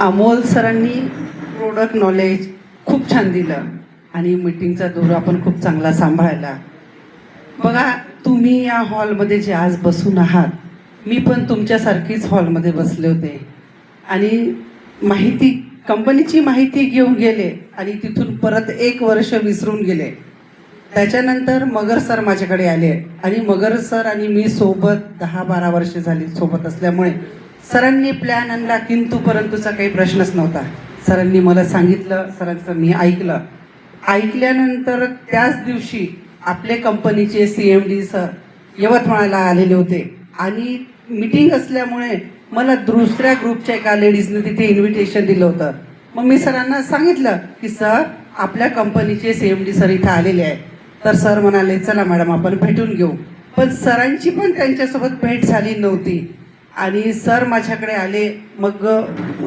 अमोल सरांनी product knowledge खूप छान दिलं आणि मीटिंगचा दौरा पण खूप चांगला सांभाळला. बघा, तुम्ही या हॉलमध्ये जे आज बसून आहात, मी पण तुमच्यासारखीच हॉलमध्ये बसले होते आणि माहिती, कंपनीची माहिती घेऊन गेले आणि तिथून परत 1 वर्ष विसरून गेले. त्याच्यानंतर मगर सर माझ्याकडे आले आणि मगर सर आणि मी सोबत 10-12 वर्ष झाली सोबत असल्यामुळे सरांनी प्लॅन आणला, किंतु परंतुचा काही प्रश्नच नव्हता. सरांनी मला सांगितलं, सरांचं मी ऐकलं. ऐकल्यानंतर त्याच दिवशी आपले कंपनीचे CMD सर यवतमाळला आलेले होते आणि मीटिंग असल्यामुळे मला दुसऱ्या ग्रुपच्या एका लेडीजने तिथे इन्व्हिटेशन दिलं होतं. मग मी सरांना सांगितलं की सर, आपल्या कंपनीचे CMD सर इथं आलेले आहे. तर सर म्हणाले, चला मॅडम आपण भेटून घेऊ. पण सरांची पण त्यांच्यासोबत भेट झाली नव्हती आणि सर माझ्याकडे आले. मग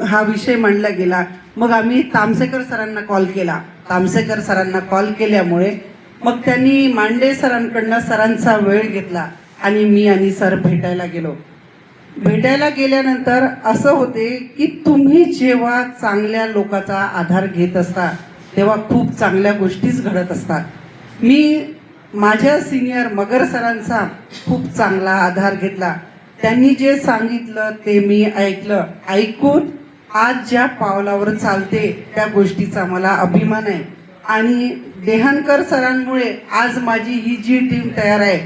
हा विषय मांडला गेला. मग आम्ही तामसेकर सरांना कॉल केला. तामसेकर सरांना कॉल केल्यामुळे मग त्यांनी मांडे सरांकडनं सरांचा वेळ घेतला आणि मी आणि सर भेटायला गेलो. भेटायला गेल्यानंतर असं होते की तुम्ही जेव्हा चांगल्या लोकांचा आधार घेत असता तेव्हा खूप चांगल्या गोष्टीच घडत असतात. मी माझ्या सिनियर मगर सरांचा खूप चांगला आधार घेतला. त्यांनी जे सांगितलं ते मी ऐकलं. ऐकून आज ज्या पावलावर चालते त्या गोष्टीचा मला अभिमान आहे आणि देहनकर सरांमुळे आज माझी ही जी टीम तयार आहे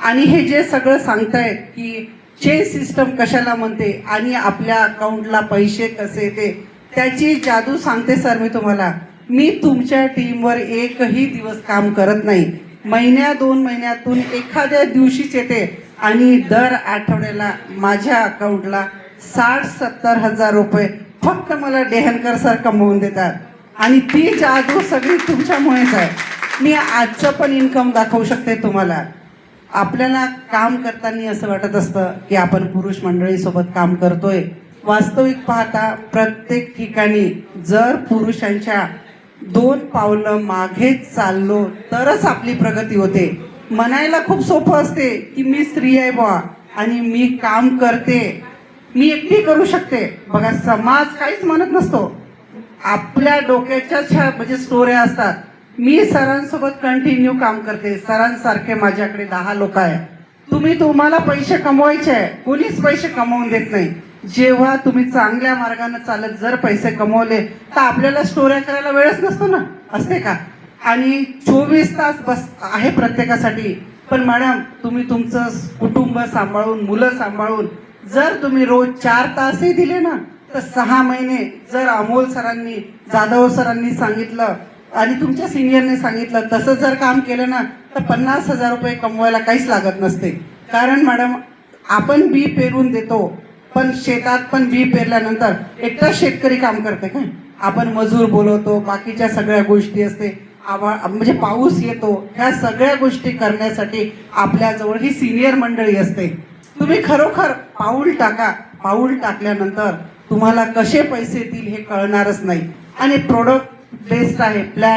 आणि हे जे सगळं सांगतायत की चेन सिस्टम कशाला म्हणते आणि आपल्या अकाउंटला पैसे कसे येते त्याची जादू सांगते सर मी तुम्हाला. मी तुमच्या टीमवर एकही दिवस काम करत नाही. 1-2 महिन्यातून एखाद्या दिवशीच येते आणि दर आठवड्याला माझ्या अकाउंटला 60-70 हजार रुपये फक्त मला देहनकर सर कमवून देतात आणि ती जादू सगळी तुमच्यामुळेच आहे. मी आजचं पण इन्कम दाखवू शकते तुम्हाला. आपल्याला काम करताना असं वाटत असतं की आपण पुरुष मंडळीसोबत काम करतोय. वास्तविक पाहता प्रत्येक ठिकाणी जर पुरुषांच्या 2 पावलं मागे चाललो तरच आपली प्रगती होते. म्हणायला खूप सोपं असते की मी स्त्री आहे बा आणि मी काम करते, मी एकटी करू शकते. बघा, समाज काहीच म्हणत नसतो. आपल्या डोक्याच्या म्हणजे स्टोऱ्या असतात. मी सरांसोबत कंटिन्यू काम करते. सरांसारखे माझ्याकडे 10 लोक आहेत. तुम्हाला पैसे कमवायचे आहे, कोणीच पैसे कमवून देत नाही. जेव्हा तुम्ही चांगल्या मार्गाने चालत जर पैसे कमवले तर आपल्याला स्टोऱ्या करायला वेळच नसतो ना, असते का? आणि 24 तास बस आहे प्रत्येकासाठी. पण मॅडम, तुम्ही तुमचं कुटुंब सांभाळून, मुलं सांभाळून जर तुम्ही रोज 4 तासही दिले ना तर 6 महिने जर अमोल सरांनी, जाधव सरांनी सांगितलं आणि तुमच्या सिनियरने सांगितलं तसं जर काम केलं ना तर 50,000 रुपये कमवायला काहीच लागत नसते. कारण मॅडम, आपण बी पेरून देतो पण शेतात पण बी पेरल्यानंतर एकटा शेतकरी काम करते का? आपण मजूर बोलवतो, बाकीच्या सगळ्या गोष्टी असते, म्हणजे पाऊस येतो, ह्या सगळ्या गोष्टी करण्यासाठी आपल्याजवळ ही सिनियर मंडळी असते. तुम्ही खरोखर पाऊल टाका. पाऊल टाकल्यानंतर तुम्हाला कसे पैसे येतील हे कळणारच नाही आणि प्रोडक्ट बेस्ट आहे. प्लॅन